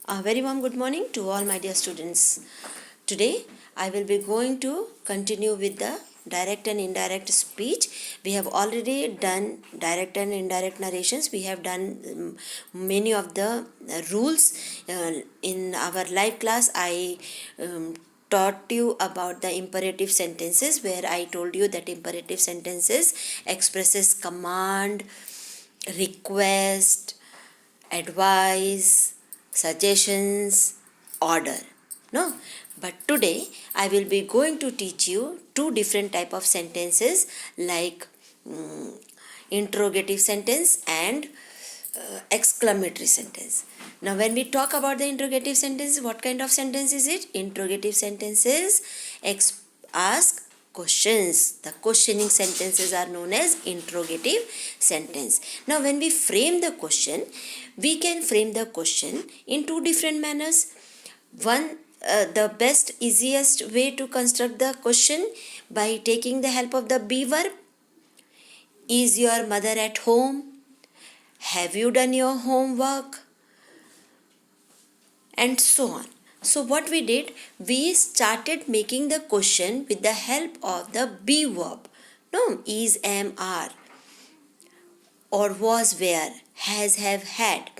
A very warm good morning to all my dear students. Today I will be going to continue with the direct and indirect speech. We have already done direct and indirect narrations. We have done many of the rules. In our live class, I taught you about the imperative sentences, where I told you that imperative sentences expresses command, request, advice, suggestions, order. No, but today I will be going to teach you two different type of sentences, like interrogative sentence and exclamatory sentence. Now when we talk about the interrogative sentence, what kind of sentence is it? Interrogative sentences ask questions. The questioning sentences are known as interrogative sentence. Now when we frame the question, we can frame the question in two different manners. One, the best easiest way to construct the question by taking the help of the be verb. Is your mother at home? Have you done your homework? And so on. So what we did, we started making the question with the help of the be verb. No, is, am, are, or was, were, has, have, had.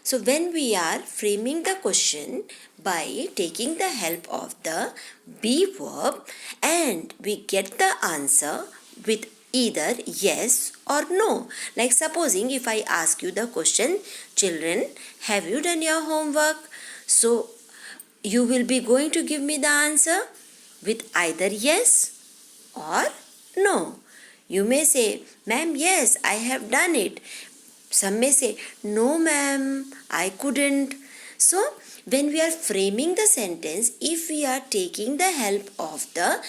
So when we are framing the question by taking the help of the be verb, and we get the answer with either yes or no. Like supposing if I ask you the question, children, have you done your homework? So you will be going to give me the answer with either yes or no. You may say, ma'am, yes, I have done it. Some may say, no, ma'am, I couldn't. So, when we are framing the sentence, if we are taking the help of the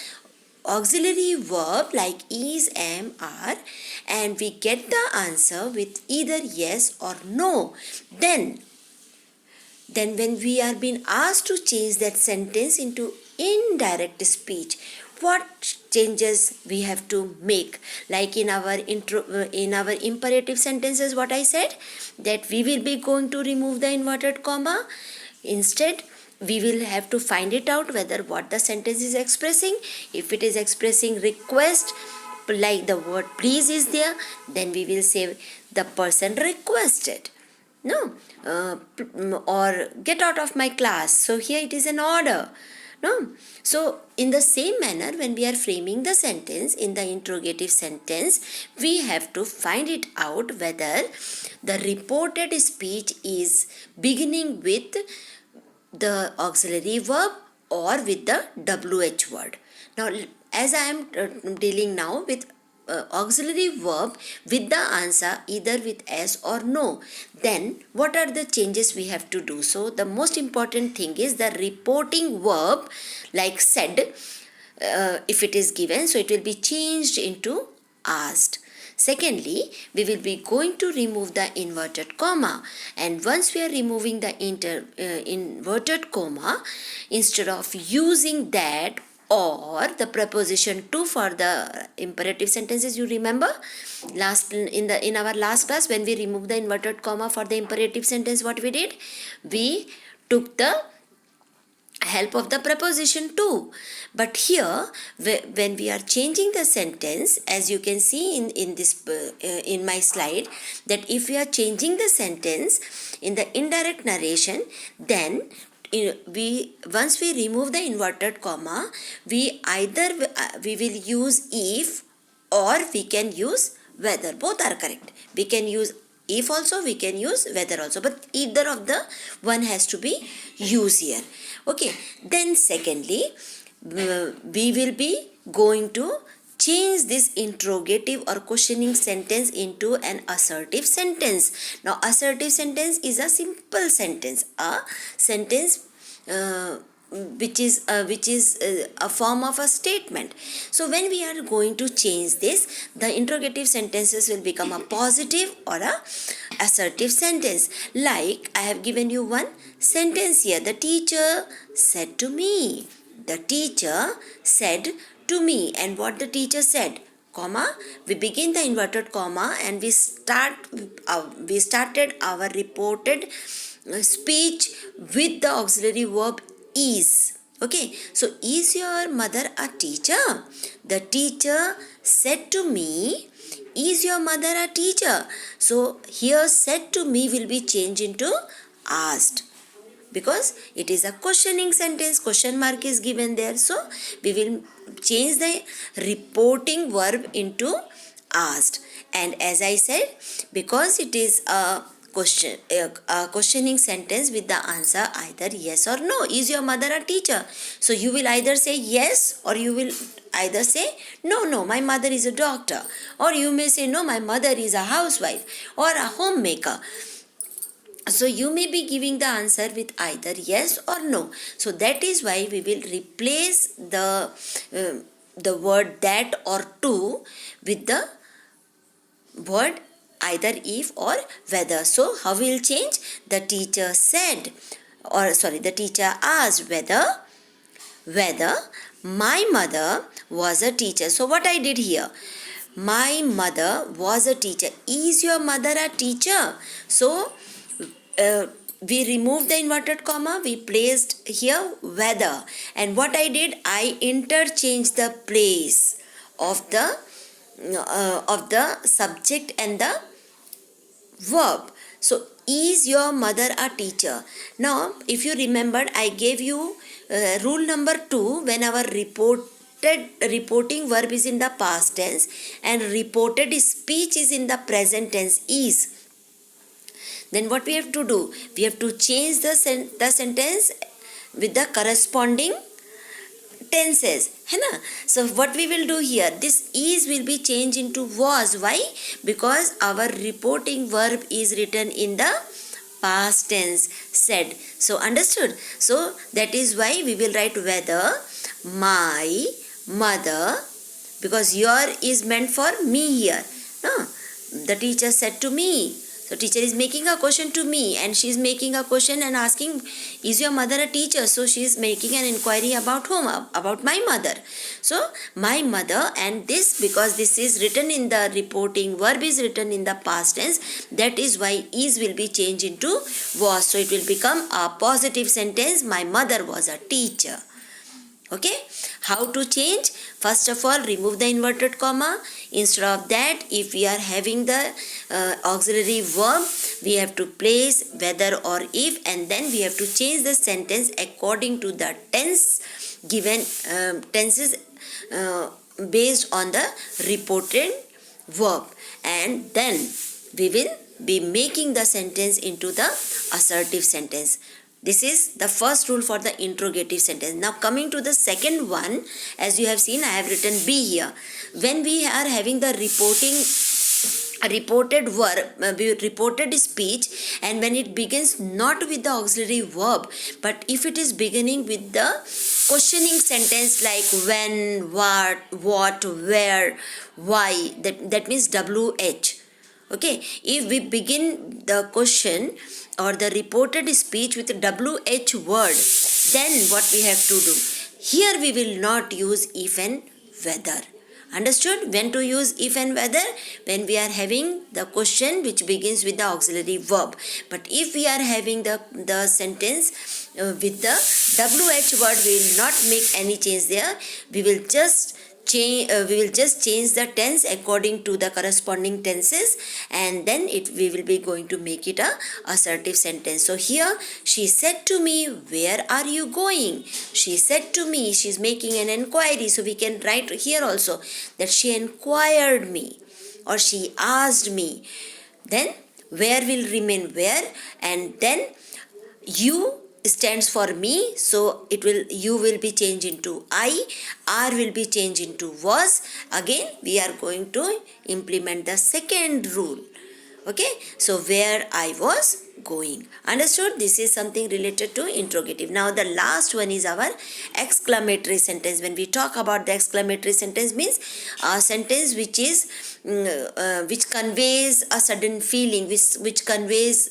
auxiliary verb like is, am, are, and we get the answer with either yes or no, then when we are being asked to change that sentence into indirect speech, what changes we have to make? Like in our imperative sentences, what I said, that we will be going to remove the inverted comma. Instead, we will have to find it out whether what the sentence is expressing. If it is expressing request, like the word please is there, then we will say the person requested. No, or get out of my class. So here it is an order. No. So in the same manner, when we are framing the sentence in the interrogative sentence, we have to find it out whether the reported speech is beginning with the auxiliary verb or with the WH word. Now, as I am dealing now with auxiliary verb with the answer either with yes or no, then what are the changes we have to do? So the most important thing is the reporting verb, like said, if it is given, so it will be changed into asked. Secondly, we will be going to remove the inverted comma, and once we are removing the inverted comma, instead of using that or the preposition to for the imperative sentences, you remember in our last class, when we removed the inverted comma for the imperative sentence, what we did, we took the help of the preposition to. But here, when we are changing the sentence, as you can see in this in my slide, that if we are changing the sentence in the indirect narration, then once we remove the inverted comma, we will use if or we can use whether. Both are correct. We can use if also, we can use whether also, but either of the one has to be used here. Okay, then secondly, we will be going to change this interrogative or questioning sentence into an assertive sentence. Now assertive sentence is a simple sentence, a sentence which is a form of a statement. So when we are going to change this, the interrogative sentences will become a positive or a assertive sentence. Like I have given you one sentence here. The teacher said to me. The teacher said to me. And what the teacher said, comma, we begin the inverted comma and we started our reported speech with the auxiliary verb is. Okay, so is your mother a teacher? The teacher said to me, is your mother a teacher? So here said to me will be changed into asked, because it is a questioning sentence, question mark is given there, so we will change the reporting verb into asked. And as I said, because it is a questioning sentence with the answer either yes or no, is your mother a teacher? So you will either say yes, or you will either say no, my mother is a doctor, or you may say no, my mother is a housewife or a homemaker. So you may be giving the answer with either yes or no. So that is why we will replace the word that or to with the word either if or whether. So how we will change? The teacher said, or sorry, the teacher asked whether my mother was a teacher. So what I did here? My mother was a teacher. Is your mother a teacher? So we removed the inverted comma, we placed here whether, and what I did, I interchanged the place of the subject and the verb. So is your mother a teacher? Now if you remembered, I gave you rule number 2, when our reporting verb is in the past tense and reported speech is in the present tense is, then what we have to do? We have to change the sentence with the corresponding tenses. है ना? So what we will do here? This is will be changed into was. Why? Because our reporting verb is written in the past tense, said. So understood? So that is why we will write whether my mother, because your is meant for me here. No? The teacher said to me. So teacher is making a question to me, and she is making a question and asking, is your mother a teacher? So she is making an inquiry about whom? About my mother. So my mother, and this, because this is written in the reporting verb is written in the past tense, that is why is will be changed into was. So it will become a positive sentence. My mother was a teacher. Okay, how to change? First of all, remove the inverted comma. Instead of that, if we are having the auxiliary verb, we have to place whether or if, and then we have to change the sentence according to the tense given, tenses based on the reported verb, and then we will be making the sentence into the assertive sentence. This is the first rule for the interrogative sentence. Now coming to the second one, as you have seen, I have written B here. When we are having the reported verb, reported speech, and when it begins not with the auxiliary verb, but if it is beginning with the questioning sentence like when, what, where, why, that means WH. Okay, if we begin the question or the reported speech with WH word, then what we have to do? Here we will not use if and whether. Understood? When to use if and whether? When we are having the question which begins with the auxiliary verb. But if we are having the sentence with the WH word, we will not make any change there. We will just change the tense according to the corresponding tenses, and then we will be going to make it a assertive sentence. So here, she said to me, where are you going? She said to me, she is making an inquiry. So we can write here also that she inquired me or she asked me. Then where will remain where, and then you stands for me, so you will be changed into I, are will be changed into was. Again we are going to implement the second rule. Okay, so where I was going. Understood? This is something related to interrogative. Now the last one is our exclamatory sentence. When we talk about the exclamatory sentence, means a sentence which is which conveys a sudden feeling, which conveys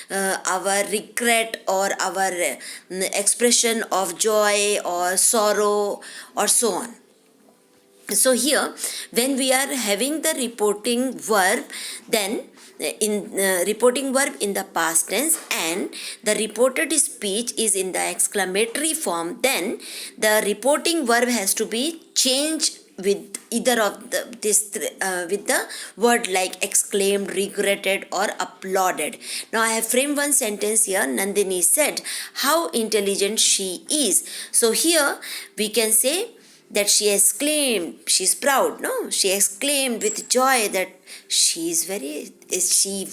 our regret or our expression of joy or sorrow or so on. So here, when we are having the reporting verb, then reporting verb in the past tense and the reported speech is in the exclamatory form, then the reporting verb has to be changed with either of with the word like exclaimed, regretted or applauded. Now I have framed one sentence here. Nandini said how intelligent she is. So here we can say that she exclaimed, she's proud, no? She exclaimed with joy that she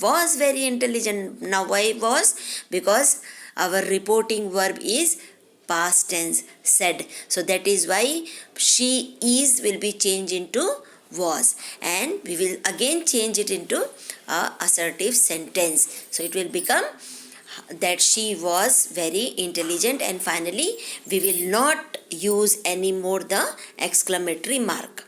was very intelligent. Now why was? Because our reporting verb is past tense, said. So that is why she is will be changed into was, and we will again change it into a assertive sentence. So it will become that she was very intelligent, and finally we will not use anymore the exclamatory mark.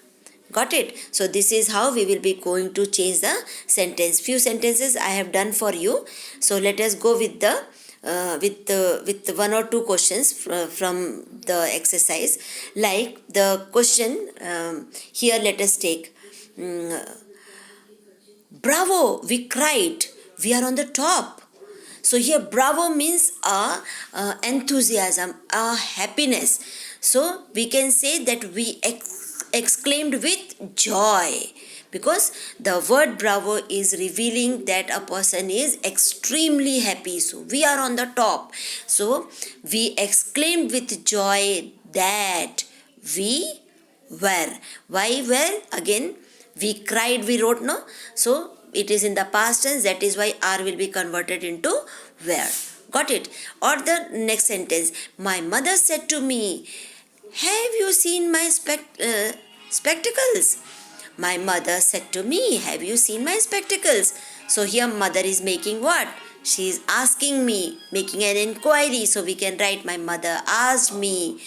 Got it? So this is how we will be going to change the sentence. Few sentences I have done for you. So let us go with the with one or two questions from the exercise. Like the question here, let us take bravo, we cried, we are on the top. So here bravo means enthusiasm, a happiness. So we can say that we exclaimed with joy, because the word bravo is revealing that a person is extremely happy. So we are on the top. So we exclaimed with joy that we were. Why were? Again, we cried, we wrote, no? So it is in the past tense, that is why R will be converted into were. Got it? Or the next sentence, my mother said to me, have you seen my spectacles? My mother said to me, have you seen my spectacles? So here mother is making what? She is asking me, making an inquiry. So we can write, my mother asked me,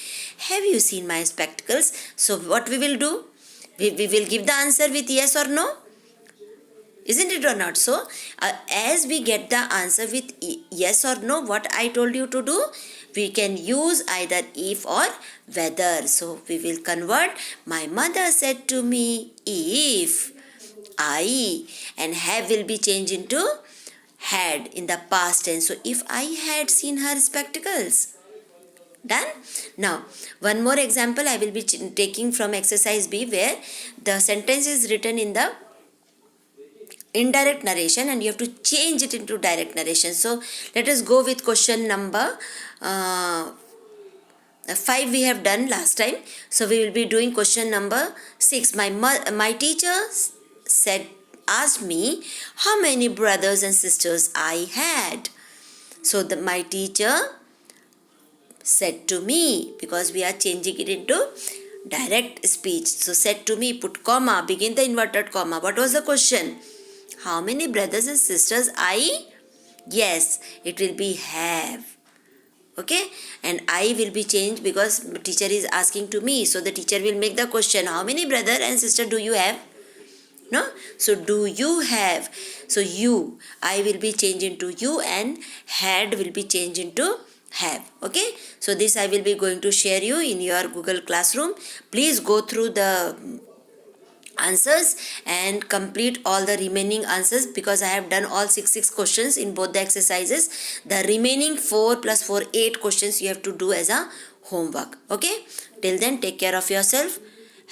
have you seen my spectacles? So what we will do? We will give the answer with yes or no. Isn't it or not? So as we get the answer with yes or no, what I told you to do, we can use either if or whether. So we will convert, my mother said to me if I, and have will be changed into had in the past tense. So if I had seen her spectacles. Done? Now, one more example I will be taking from exercise B, where the sentence is written in the indirect narration and you have to change it into direct narration. So let us go with question number 5 we have done last time. So we will be doing question number 6. My teacher asked me how many brothers and sisters I had. So my teacher said to me, because we are changing it into direct speech. So said to me, put comma, begin the inverted comma. What was the question? How many brothers and sisters I? Yes, it will be have. Okay, and I will be changed because teacher is asking to me. So the teacher will make the question, how many brother and sister do you have? No? So do you have? So you, I will be changed into you, and had will be changed into have. Okay, so this I will be going to share you in your Google Classroom. Please go through the answers and complete all the remaining answers, because I have done all 6 questions in both the exercises. The remaining 4 plus 4 8 questions you have to do as a homework. Okay, till then take care of yourself.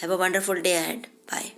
Have a wonderful day ahead. Bye.